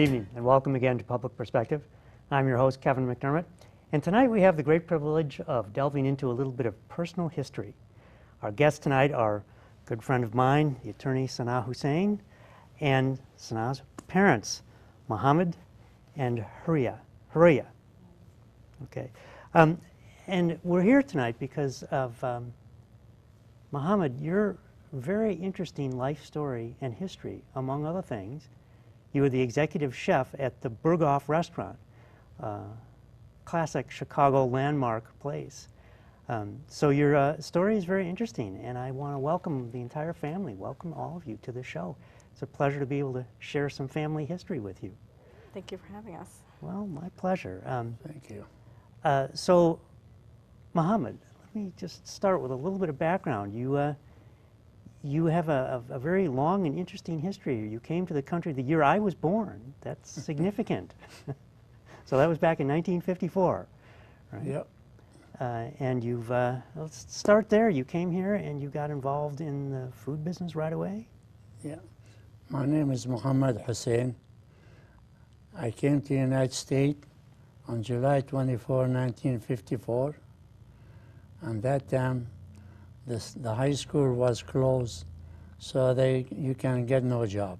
evening, and welcome again to Public Perspective. I'm your host, Kevin McDermott, and tonight we have the great privilege of delving into a little bit of personal history. Our guests tonight are a good friend of mine, the attorney Mohammed Hussien, and Sanaa's parents, Mohammed and Huria. Okay. And we're here tonight because of Mohammed, your very interesting life story and history. Among other things, you were the executive chef at the Berghoff restaurant, classic Chicago landmark place. So your story is very interesting, and I want to welcome the entire family, welcome all of you to the show. It's a pleasure to be able to share some family history with you. Thank you for having us. Well, my pleasure. Thank you. So, Mohammed, let me just start with a little bit of background. You have a very long and interesting history. You came to the country the year I was born. That's significant. So that was back in 1954, right? Yep. And you've, let's start there. You came here and you got involved in the food business right away? Yeah. My name is Mohammed Hussien. I came to the United States on July 24, 1954. And that time, the high school was closed, so you can get no job.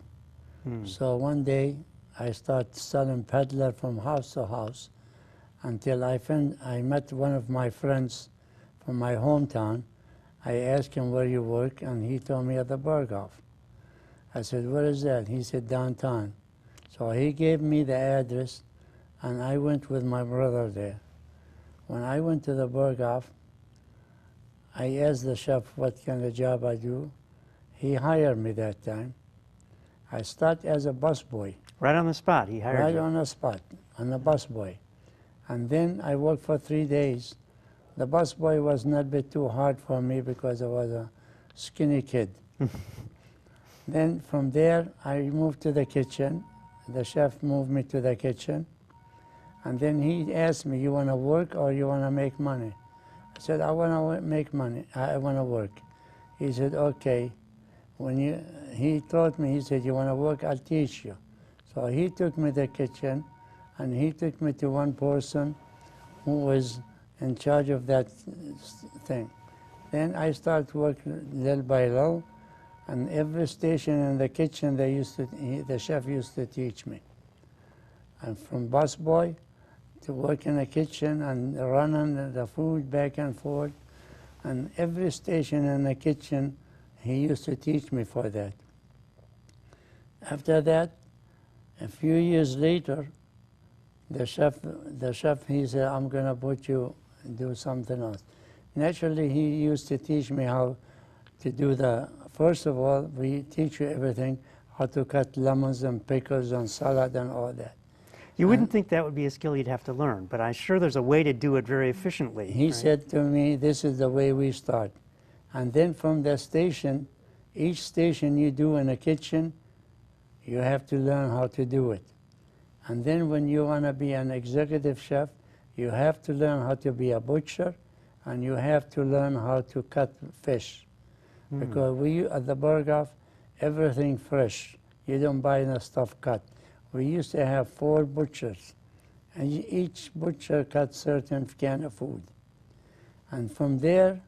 So one day, I started selling peddler from house to house until I met one of my friends from my hometown. I asked him where you work, and he told me at the Berghoff. I said, where is that? He said, downtown. So he gave me the address, and I went with my brother there. When I went to the Berghoff, I asked the chef what kind of job I do. He hired me that time. I started as a busboy. Right on the spot, he hired you? Right on the spot, on the busboy. And then I worked for 3 days. The busboy was not a bit too hard for me because I was a skinny kid. Then from there, I moved to the kitchen. The chef moved me to the kitchen. And then he asked me, you want to work or you want to make money? I said, I want to make money. I want to work. He said, okay. He told me, he said, you want to work? I'll teach you. So he took me to the kitchen, and he took me to one person who was in charge of that thing. Then I started working little by little, and every station in the kitchen, the chef used to teach me. And from busboy to work in the kitchen and running the food back and forth, and every station in the kitchen, he used to teach me for that. After that, a few years later, the chef, he said, I'm going to put you do something else. Naturally, he used to teach me how to do first of all, we teach you everything, how to cut lemons and pickles and salad and all that. You wouldn't think that would be a skill you'd have to learn, but I'm sure there's a way to do it very efficiently. He right? said to me, this is the way we start. And then from the station, each station you do in a kitchen, you have to learn how to do it. And then when you want to be an executive chef, you have to learn how to be a butcher, and you have to learn how to cut fish. Because we, at the Berghoff, everything fresh. You don't buy the stuff cut. We used to have 4 butchers, and each butcher cut certain kind of food. And from there,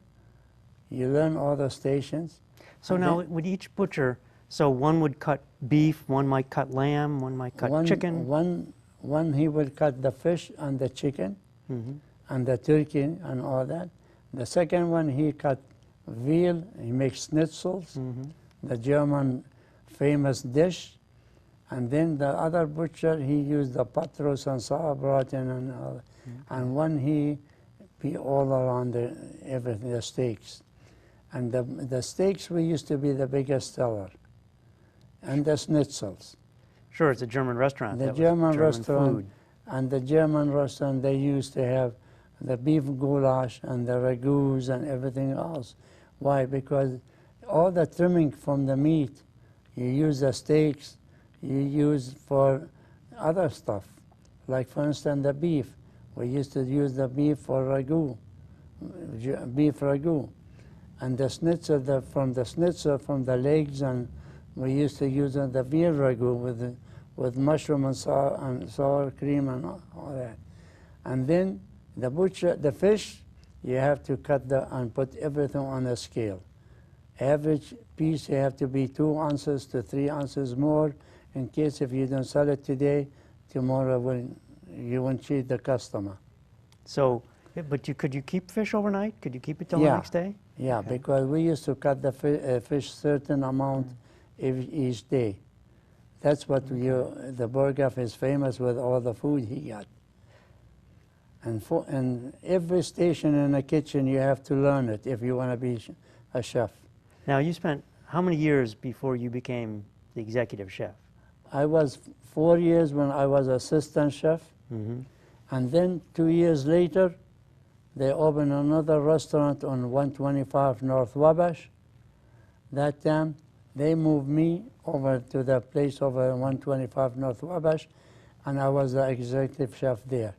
you learn all the stations. So now, with each butcher, so one would cut beef, one might cut lamb, one might cut chicken? One he would cut the fish and the chicken, and the turkey and all that. The second one, he cut veal, he makes schnitzels, the German famous dish. And then the other butcher, he used the patros and sauerbraten and all. And one he be all around everything, the steaks. And the steaks we used to be the biggest seller. And the schnitzels. Sure, it's a German restaurant. The German restaurant. Food. And the German restaurant, they used to have the beef goulash and the ragouts and everything else. Why? Because all the trimming from the meat, you use the steaks, you use for other stuff. Like, for instance, the beef. We used to use the beef for ragout, beef ragout. And the schnitzel, from the legs, and we used to use the veal ragout with mushroom and sour cream and all that. And then the fish, you have to cut and put everything on a scale. Average piece, you have to be 2 ounces to 3 ounces more, in case if you don't sell it today, tomorrow you won't cheat the customer. So, but could you keep fish overnight? Could you keep it till the next day? Yeah, Okay. because we used to cut the fish certain amount each day. That's what the Berghoff is famous with, all the food he got. And every station in the kitchen, you have to learn it if you want to be a chef. Now, you spent how many years before you became the executive chef? I was 4 years when I was assistant chef. Mm-hmm. And then 2 years later, they opened another restaurant on 125 North Wabash. That time, they moved me over to the place over 125 North Wabash, and I was the executive chef there.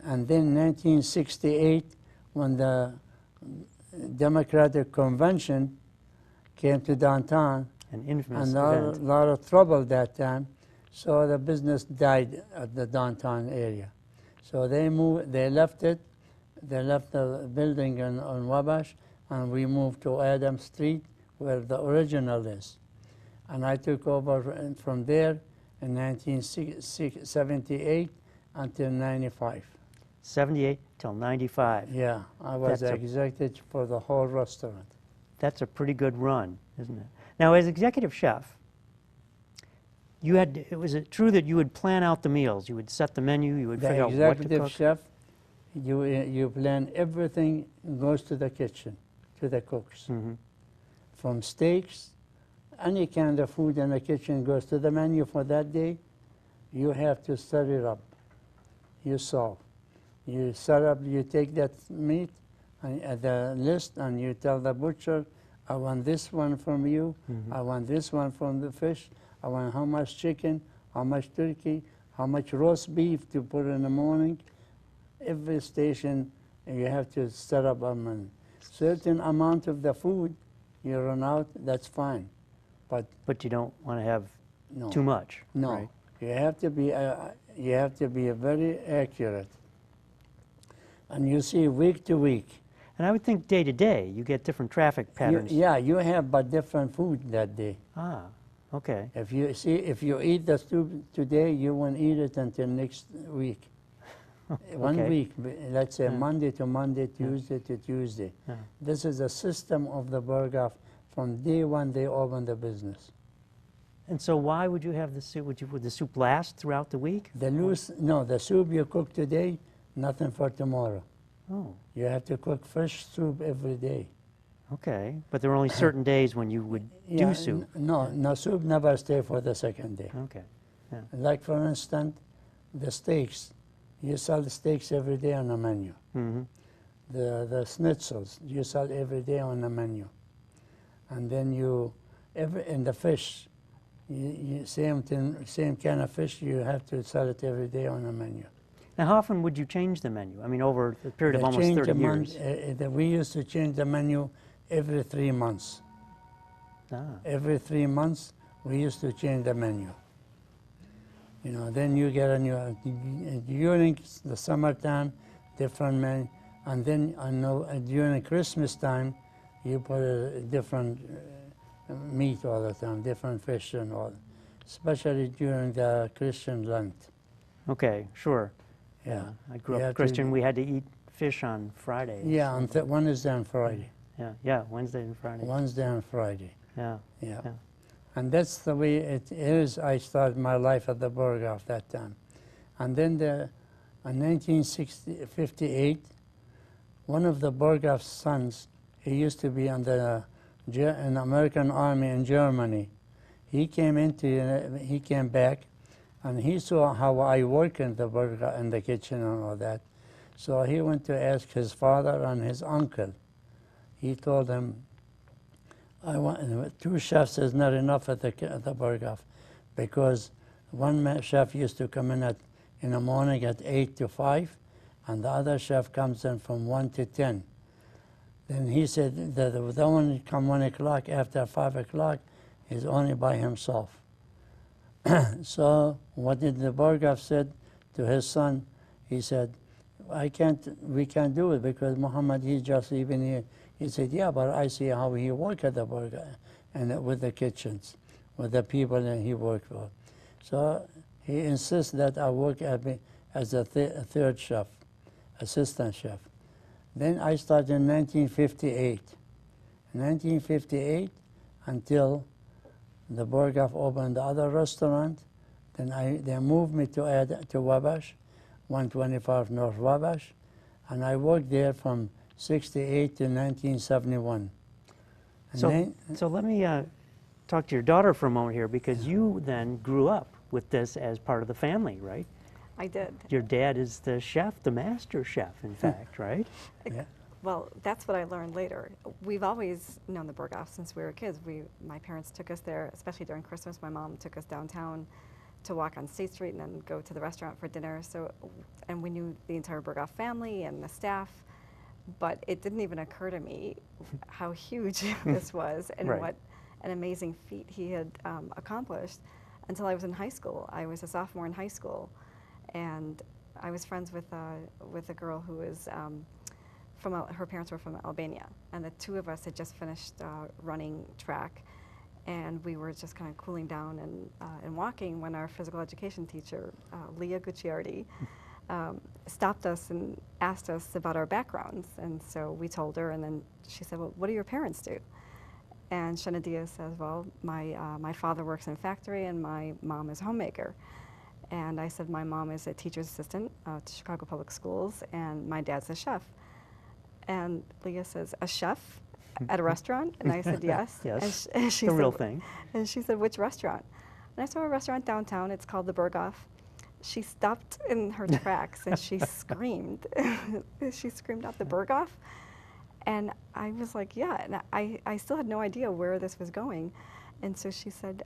And then 1968, when the Democratic Convention came to downtown, An infamous and event. a lot of trouble that time, so the business died at the downtown area. So they left it, they left the building on Wabash, and we moved to Adams Street, where the original is. And I took over from there in 1978 until 95. 78 till 95. Yeah, I was That's executive for the whole restaurant. That's a pretty good run, isn't it? Now, as executive chef, was it true that you would plan out the meals? You would set the menu, you would figure out what to Executive cook? chef, you plan everything goes to the kitchen, to the cooks. Mm-hmm. From steaks, any kind of food in the kitchen goes to the menu for that day. You have to set it up. You solve. You set up, you take that meat, the list, and you tell the butcher, I want this one from you, Mm-hmm. I want this one from the fish, I want how much chicken, how much turkey, how much roast beef to put in the morning. Every station, you have to set up a certain amount of the food. You run out, that's fine. But you don't want to have no, too much, no. right? You have to be very accurate. And you see week to week. And I would think day to day, you get different traffic patterns. You have but different food that day. Ah, okay. If you eat the soup today, you won't eat it until next week. Okay. 1 week, let's say Yeah. Monday to Monday, Tuesday to Tuesday. Yeah. This is the system of the Berghoff from day one they opened the business. And so why would you have the soup? Would the soup last throughout the week? The soup you cook today, nothing for tomorrow. Oh, You have to cook fresh soup every day. okay. But there are only certain days when you would do soup. No, soup never stay for the second day. Okay. Yeah. Like for instance, the steaks. You sell the steaks every day on the menu. Mm-hmm. The schnitzels, you sell every day on the menu. And then in the fish, same kind of fish, you have to sell it every day on the menu. Now, how often would you change the menu? I mean, over the period of almost 30 years. We used to change the menu every 3 months. Ah. Every 3 months, we used to change the menu. You know, then you get a new, during the summertime, different menu, and then during Christmas time, you put a different meat all the time, different fish and all, especially during the Christian Lent. Okay, sure. Yeah. I grew up Christian. We had to eat fish on Friday. Yeah, on Wednesday and Friday. Yeah, Wednesday and Friday. Wednesday and Friday. Yeah. Yeah. Yeah. And that's the way it is. I started my life at the Berghoff that time. And then in 1958, one of the Berghoff's sons, he used to be in the American Army in Germany. He came back, and he saw how I work in the Berghoff, in the kitchen and all that. So he went to ask his father and his uncle. He told them, I want 2 chefs is not enough at the Berghoff, because one chef used to come in in the morning at 8 to 5, and the other chef comes in from 1 to 10. Then he said that the one come 1 o'clock after 5 o'clock is only by himself. So what did the Berghoff said to his son? He said, we can't do it because Muhammad, he's just even here. He said, yeah, but I see how he work at the Berghoff and with the kitchens, with the people that he worked for. So he insists that I work as a third chef, assistant chef. Then I started in 1958. 1958 until the Berghoff opened the other restaurant. Then they moved me to Wabash, 125 North Wabash, and I worked there from 68 to 1971. So let me talk to your daughter for a moment here, because you then grew up with this as part of the family, right? I did. Your dad is the chef, the master chef, in fact, right? Yeah. Well, that's what I learned later. We've always known the Berghoff since we were kids. My parents took us there, especially during Christmas. My mom took us downtown to walk on State Street and then go to the restaurant for dinner. So, and we knew the entire Berghoff family and the staff, but it didn't even occur to me how huge this was and Right. what an amazing feat he had accomplished until I was in high school. I was a sophomore in high school, and I was friends with a girl who was her parents were from Albania, and the two of us had just finished running track, and we were just kind of cooling down and walking when our physical education teacher, Leah Gucciardi, stopped us and asked us about our backgrounds. And so we told her, and then she said, well, what do your parents do? And Shanadia says, well, my father works in a factory and my mom is a homemaker. And I said, my mom is a teacher's assistant to Chicago Public Schools, and my dad's a chef. And Leah says, a chef at a restaurant? And I said, yes. Yes, and she the said, real thing. And she said, which restaurant? And I saw a restaurant downtown. It's called the Berghoff. She stopped in her tracks and she screamed. She screamed out, the Berghoff? And I was like, yeah. And I still had no idea where this was going. And so she said,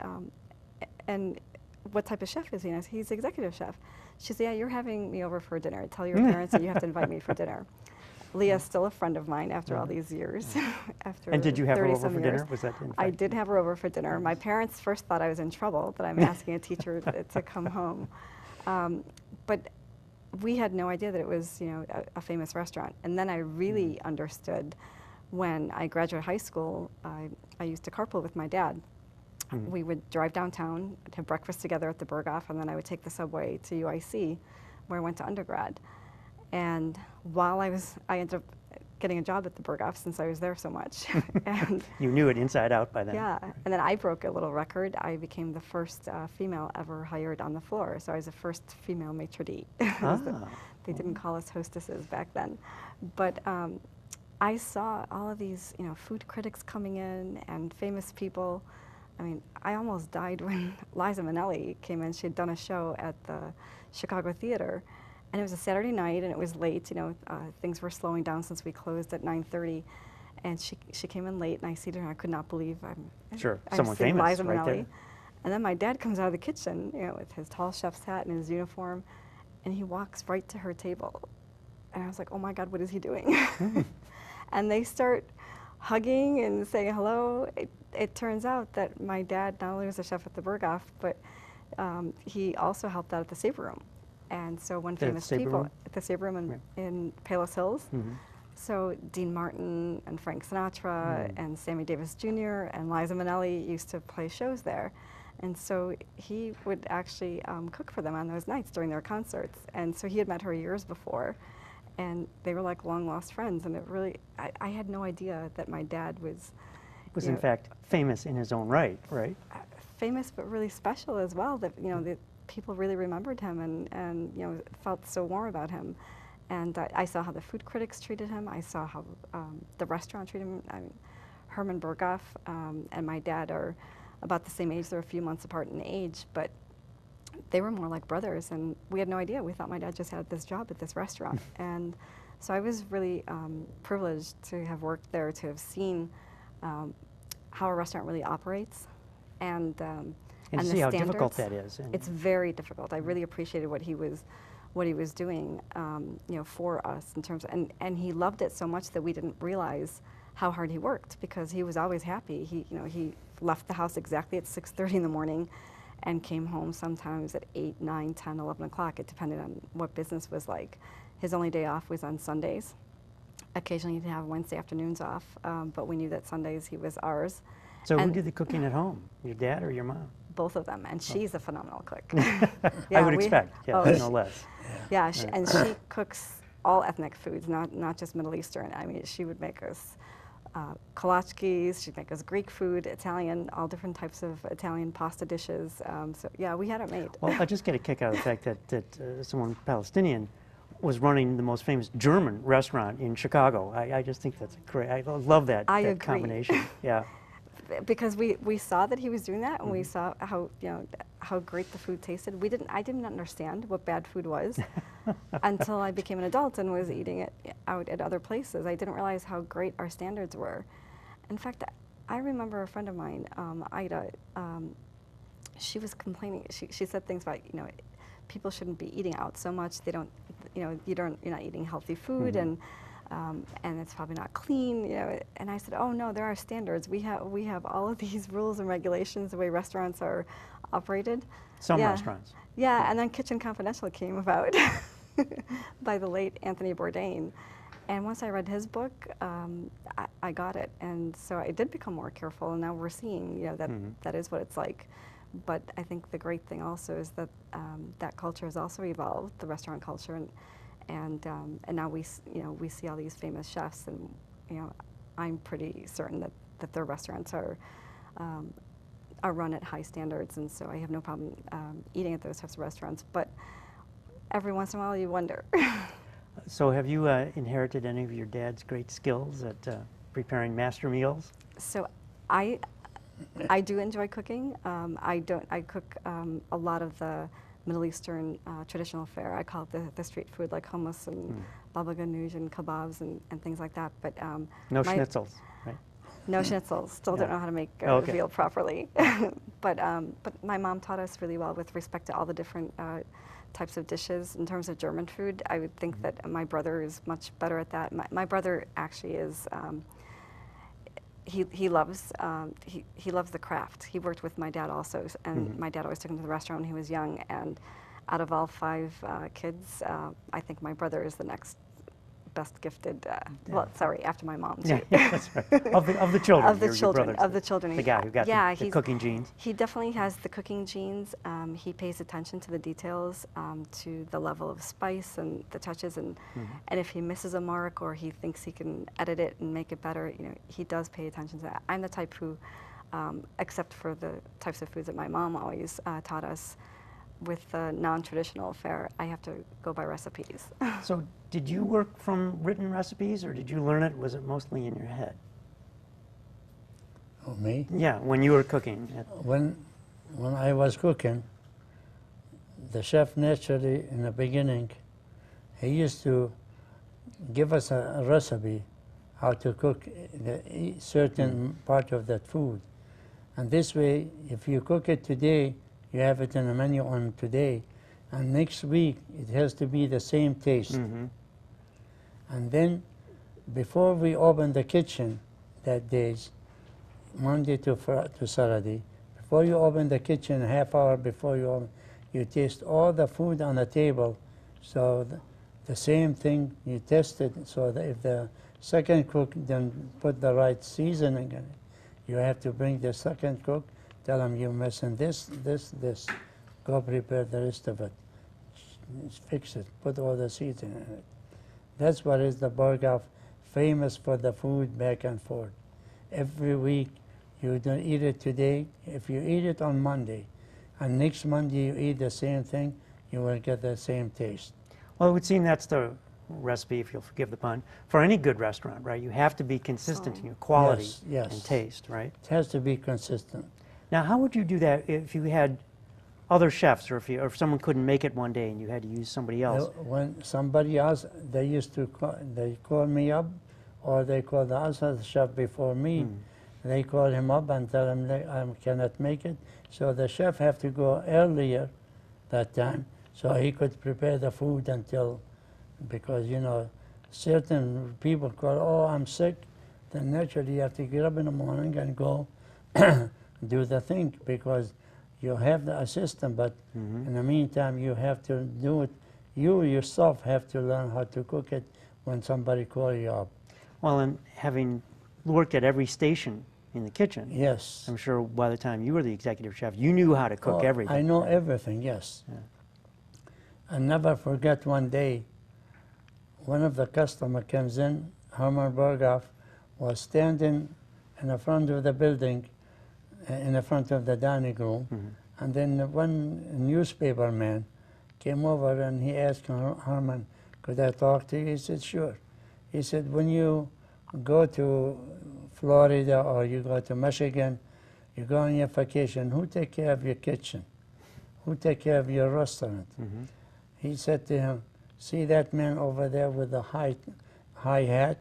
and what type of chef is he? And I said, he's executive chef. She said, yeah, you're having me over for dinner. Tell your parents that you have to invite me for dinner. Leah's still a friend of mine after all these years. After And did you have her over 30-some for years. dinner? Was that in I fact? did have her over for dinner. My parents first thought I was in trouble, that I'm asking a teacher to come home. But we had no idea that it was, a famous restaurant. And then I really understood when I graduated high school. I used to carpool with my dad. We would drive downtown, have breakfast together at the Berghoff, and then I would take the subway to UIC, where I went to undergrad. And while I ended up getting a job at the Berghoff since I was there so much. And You knew it inside out by then. yeah, and then I broke a little record. I became the first female ever hired on the floor, so I was the first female maitre d'. They didn't call us hostesses back then. But I saw all of these, food critics coming in and famous people. I mean, I almost died when Liza Minnelli came in. She had done a show at the Chicago Theater, and it was a Saturday night, and it was late. Things were slowing down since we closed at 9:30, and she came in late, and I seated her, and I could not believe I'm someone seeing famous Liza right Minnelli. there. And then my dad comes out of the kitchen, with his tall chef's hat and his uniform, and he walks right to her table, and I was like, oh my God, what is he doing? And they start hugging and saying hello. It turns out that my dad not only was a chef at the Berghoff, but he also helped out at the Sabre Room. And so when The famous Sabre people Room? at the Sabre Room in Palos Hills, so Dean Martin and Frank Sinatra and Sammy Davis Jr. and Liza Minnelli used to play shows there. And so he would actually cook for them on those nights during their concerts. And so he had met her years before, and they were like long lost friends. And it really, I had no idea that my dad was In fact famous in his own right, right? famous, but really special as well. That that people really remembered him and felt so warm about him. And I saw how the food critics treated him. I saw how the restaurant treated him. I mean, Herman Berghoff and my dad are about the same age. They're a few months apart in age, but they were more like brothers, and we had no idea. We thought my dad just had this job at this restaurant. And so I was really privileged to have worked there, to have seen how a restaurant really operates, and And the see how standards. difficult that is. And It's very difficult. I really appreciated what he was doing, for us in terms of, and he loved it so much that we didn't realize how hard he worked, because he was always happy. He left the house exactly at 6:30 in the morning, and came home sometimes at 8, 9, 10, 11 o'clock. It depended on what business was like. His only day off was on Sundays. Occasionally he'd have Wednesday afternoons off, but we knew that Sundays he was ours. So who And did the cooking at home? Your dad or your mom? both of them, and she's a phenomenal cook. I would expect, yeah, oh, no less. Yeah, and she cooks all ethnic foods, not just Middle Eastern. I mean, she would make us kolaczkis, she'd make us Greek food, Italian, all different types of Italian pasta dishes. So yeah, we had it made. Well, I just get a kick out of the fact that someone Palestinian was running the most famous German restaurant in Chicago. I just think that's great. I love that, I that agree. combination. Yeah. Because we saw that he was doing that, and we saw how great the food tasted. I didn't understand what bad food was until I became an adult and was eating it out at other places. I didn't realize how great our standards were. In fact, I remember a friend of mine, Ida. She was complaining. She said things about people shouldn't be eating out so much. They don't, you're not eating healthy food, and it's probably not clean, And I said, oh no, there are standards. We have all of these rules and regulations, the way restaurants are operated. Some restaurants. Yeah, and then Kitchen Confidential came about by the late Anthony Bourdain. And once I read his book, I got it. And so I did become more careful, and now we're seeing, that that is what it's like. But I think the great thing also is that that culture has also evolved, the restaurant culture, and now we see all these famous chefs, and I'm pretty certain that their restaurants are run at high standards, and so I have no problem eating at those types of restaurants. But every once in a while, you wonder. So have you inherited any of your dad's great skills at preparing master meals? So I do enjoy cooking. I cook a lot of the Middle Eastern traditional fare. I call it the street food, like hummus and baba ganoush and kebabs and things like that. But no schnitzels, right? No schnitzels. Still don't know how to make veal properly. But my mom taught us really well with respect to all the different types of dishes. In terms of German food, I would think that my brother is much better at that. My brother actually is. He loves the craft. He worked with my dad also, and my dad always took him to the restaurant when he was young. And out of all 5 kids, I think my brother is the next best gifted. Well, sorry, after my mom too. Yeah, that's right. Of the children. Of the children. The guy who got the cooking genes. He definitely has the cooking genes. He pays attention to the details, to the level of spice and the touches, and if he misses a mark or he thinks he can edit it and make it better, he does pay attention to that. I'm the type who, except for the types of foods that my mom always taught us, with non-traditional fare, I have to go by recipes. So did you work from written recipes, or did you learn it? Was it mostly in your head? Oh, me? Yeah, when you were cooking. When I was cooking, the chef naturally, in the beginning, he used to give us a recipe how to cook the certain part of that food. And this way, if you cook it today, you have it in the menu on today, and next week it has to be the same taste. And then, before we open the kitchen that days, Monday to Saturday, before you open the kitchen, a half hour before you open, you taste all the food on the table. So the same thing, you test it, so that if the second cook didn't put the right seasoning in it, you have to bring the second cook, tell them you're missing this. Go prepare the rest of it. Fix it. Put all the seasoning in it. That's what is the Berghoff, famous for the food back and forth. Every week, you don't eat it today. If you eat it on Monday, and next Monday you eat the same thing, you will get the same taste. Well, it would seem that's the recipe, if you'll forgive the pun, for any good restaurant, right? You have to be consistent in your quality and taste, right? It has to be consistent. Now, how would you do that if you had other chefs, or if someone couldn't make it one day and you had to use somebody else? When somebody else, they used to call me up, or they call the other chef before me. They call him up and tell him I cannot make it. So the chef have to go earlier that time, so he could prepare the food until, because certain people call, oh, I'm sick. Then naturally you have to get up in the morning and go do the thing, because You have the assistant, but Mm-hmm. in the meantime, you have to do it. You yourself have to learn how to cook it when somebody calls you up. Well, and having worked at every station in the kitchen, Yes. I'm sure by the time you were the executive chef, you knew how to cook Oh, everything. I know everything, yes. Yeah. I never forget one day, one of the customer comes in, Herman Berghoff was standing in the front of the building, in the front of the dining room, Mm-hmm. and then one newspaper man came over and he asked Herman, could I talk to you? He said, sure. He said, when you go to Florida or you go to Michigan, you go on your vacation, who take care of your kitchen? Who take care of your restaurant? Mm-hmm. He said to him, see that man over there with the high hat?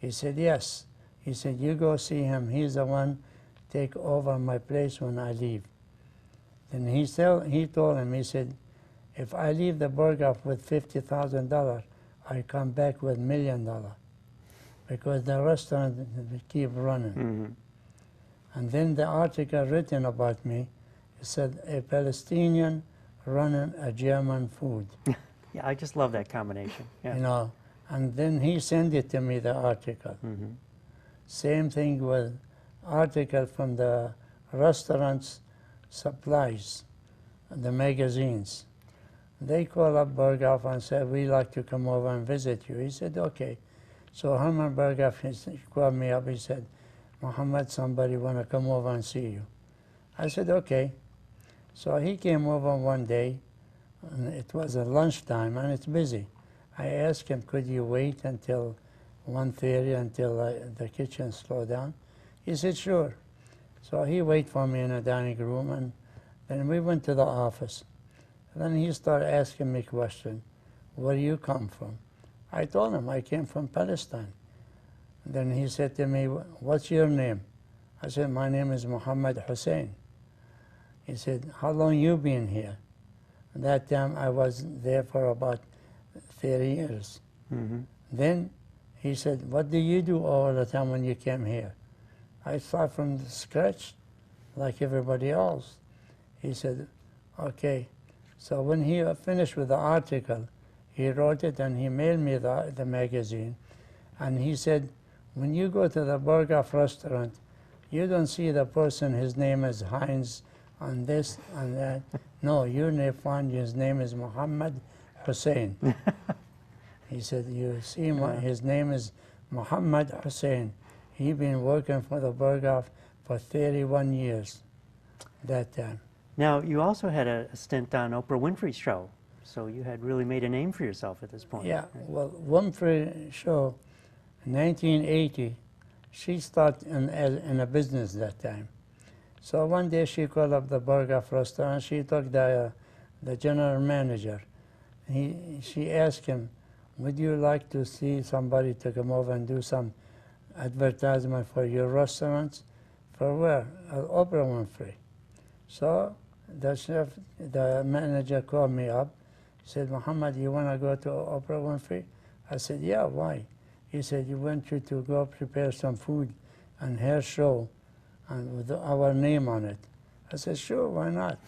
He said, yes. He said, you go see him. He's the one take over my place when I leave. Then he told him, he said, if I leave the Berghoff with $50,000, I come back with $1 million because the restaurant will keep running. Mm-hmm. And then the article written about me, it said, a Palestinian running a German food. Yeah, I just love that combination. Yeah. You know, and then he sent it to me, the article. Mm-hmm. Same thing with article from the restaurants supplies, the magazines. They call up Berghoff and said, we'd like to come over and visit you. He said, okay. So Herman Berghoff called me up. He said, Mohammed, somebody want to come over and see you. I said, okay. So he came over one day, and it was a lunchtime, and it's busy. I asked him, could you wait until 1:30 until the kitchen slowed down? He said, sure. So he waited for me in the dining room, and then we went to the office. And then he started asking me questions. Where do you come from? I told him I came from Palestine. And then he said to me, what's your name? I said, my name is Mohammed Hussien. He said, how long you been here? At that time I was there for about 30 years. Mm-hmm. Then he said, what do you do all the time when you came here? I start from the scratch like everybody else. He said, okay. So when he finished with the article, he wrote it and he mailed me the magazine. And he said, when you go to the Berghoff restaurant, you don't see the person, his name is Heinz, and this and that. No, you may find his name is Mohammed Hussien. He said, you see, his name is Mohammed Hussien. He been working for the Berghoff for 31 years that time. Now, you also had a stint on Oprah Winfrey's show, so you had really made a name for yourself at this point. Yeah, right? well, Winfrey show, in 1980, she started in a business that time. So one day she called up the Berghoff restaurant. She took the general manager. She asked him, would you like to see somebody to come over and do some advertisement for your restaurants? For where? Oprah Winfrey. So the manager called me up. He said, Mohammed, you want to go to Oprah Winfrey? I said, yeah, why? He said, you want you to go prepare some food and her show and with our name on it. I said, sure, why not?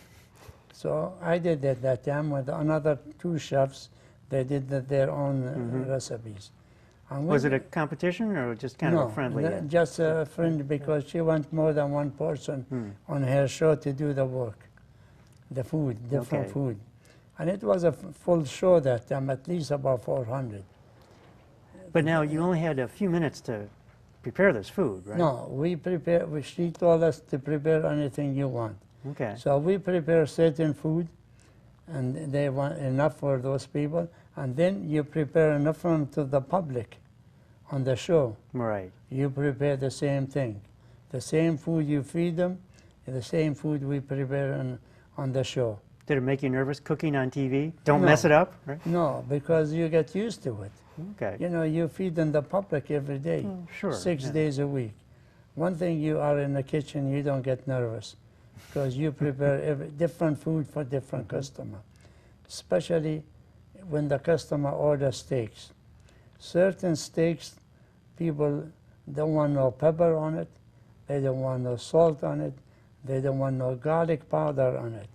So I did it that time with another 2 chefs. They did their own recipes. And Was it a competition or just kind of a friendly? No, just a friend, because she wants more than one person on her show to do the work, the food, different Okay. food. And it was a full show that time, at least about 400. But now you only had a few minutes to prepare this food, right? No, she told us to prepare anything you want. Okay. So we prepare certain food, and they want enough for those people, and then you prepare enough for them to the public on the show. Right. You prepare the same thing. The same food you feed them, the same food we prepare on the show. Did it make you nervous cooking on TV? Don't No. mess it up, right? No, because you get used to it. Okay. You know, you feed them the public every day, Sure. 6 yeah. days a week. One thing, you are in the kitchen, you don't get nervous, because you prepare different food for different customer, especially when the customer orders steaks. Certain steaks, people don't want no pepper on it, they don't want no salt on it, They don't want no garlic powder on it.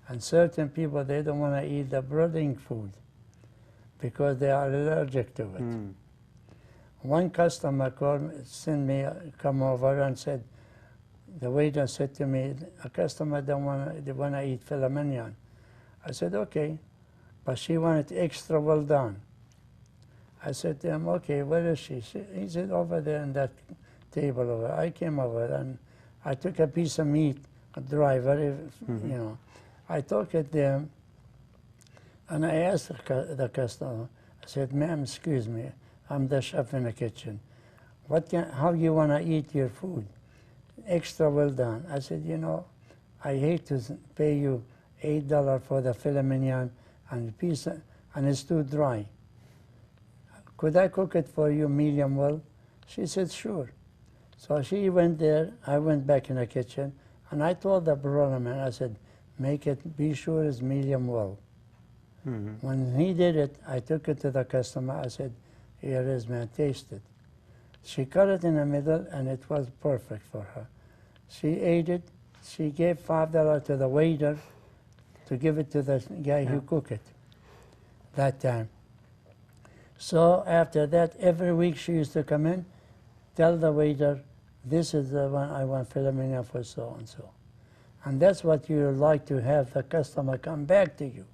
And certain people, they don't want to eat the broiling food because they are allergic to it. Mm. One customer sent me, come over and said, the waiter said to me, a customer they want to eat filet mignon. I said, okay, but she wanted extra well done. I said to him, okay, where is she? He said, over there in that table over. I came over and I took a piece of meat, dry, very, you know. I took it there and I asked the customer, I said, ma'am, excuse me, I'm the chef in the kitchen. How you want to eat your food? Extra well done. I said, you know, I hate to pay you $8 for the filet mignon and and it's too dry. Could I cook it for you medium well? She said, sure. So she went there, I went back in the kitchen, and I told the broiler man, I said, be sure it's medium well. Mm-hmm. When he did it, I took it to the customer, I said, here it is, man, taste it. She cut it in the middle, and it was perfect for her. She ate it, she gave $5 to the waiter to give it to the guy who cooked it that time. So after that, every week she used to come in, tell the waiter, this is the one I want filet mignon for so-and-so. And that's what you like to have the customer come back to you.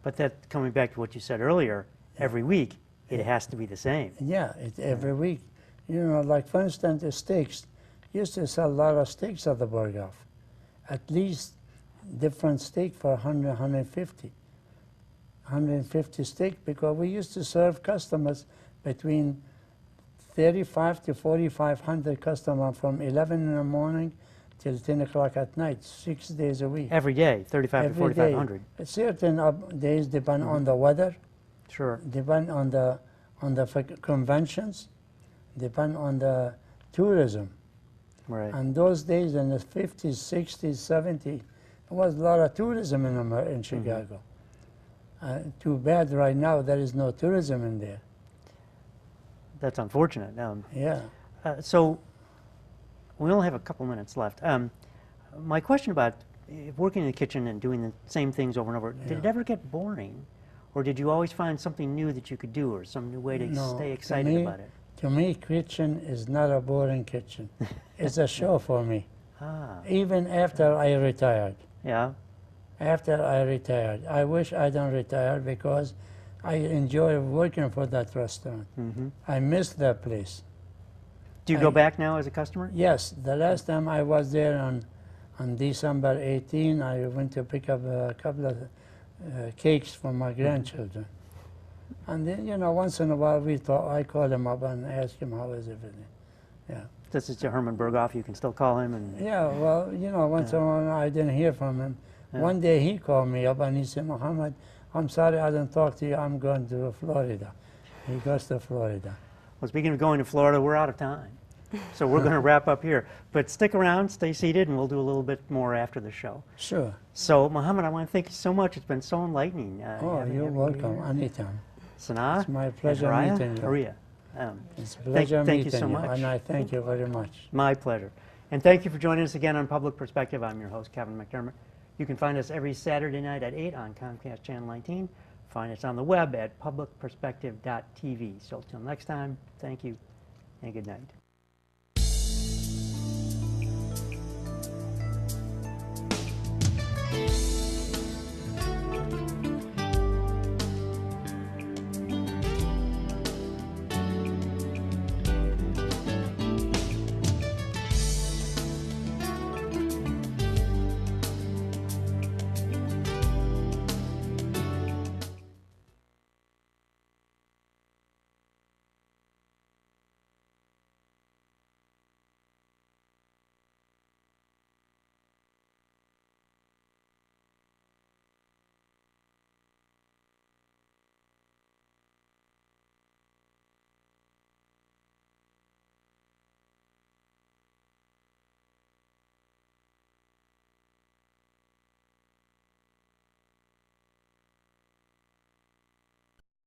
But that, coming back to what you said earlier, every week it has to be the same. Yeah, every week. You know, like for instance, the steaks. Used to sell a lot of steaks at the Berghoff. At least different steak for 100, 150. 150 steak, because we used to serve customers between 35 to 4,500 customers from 11 in the morning till 10 o'clock at night, 6 days a week. Every day, 35 to 4,500. Certain days depend on the weather, Sure. depend on the conventions, depend on the tourism. Right. And those days in the 50s, 60s, 70s, there was a lot of tourism in Chicago. Too bad right now there is no tourism in there. That's unfortunate. Yeah. So we only have a couple minutes left. My question about working in the kitchen and doing the same things over and over, did it ever get boring? Or did you always find something new that you could do or some new way to stay excited about it? To me, kitchen is not a boring kitchen. It's a show for me. Ah. Even after I retired. Yeah. After I retired. I wish I don't retire because I enjoy working for that restaurant. Mm-hmm. I miss that place. Do you go back now as a customer? Yes. The last time I was there on December 18, I went to pick up a couple of cakes for my grandchildren. And then, you know, once in a while I call him up and ask him how is everything. Yeah. This is Herman Berghoff. You can still call him. And Yeah, well, you know, once in a while I didn't hear from him. Yeah. One day he called me up and he said, Mohammed, I'm sorry I didn't talk to you. I'm going to Florida. He goes to Florida. Well, speaking of going to Florida, we're out of time. So we're going to wrap up here. But stick around, stay seated, and we'll do a little bit more after the show. Sure. So, Mohammed, I want to thank you so much. It's been so enlightening. You're welcome. Anytime. Sanaa, It's my pleasure and Raya, meeting you. Maria. It's a pleasure thank meeting you so much. And I thank you very much. My pleasure. And thank you for joining us again on Public Perspective. I'm your host, Kevin McDermott. You can find us every Saturday night at 8 on Comcast Channel 19. Find us on the web at publicperspective.tv. So, till next time, thank you and good night.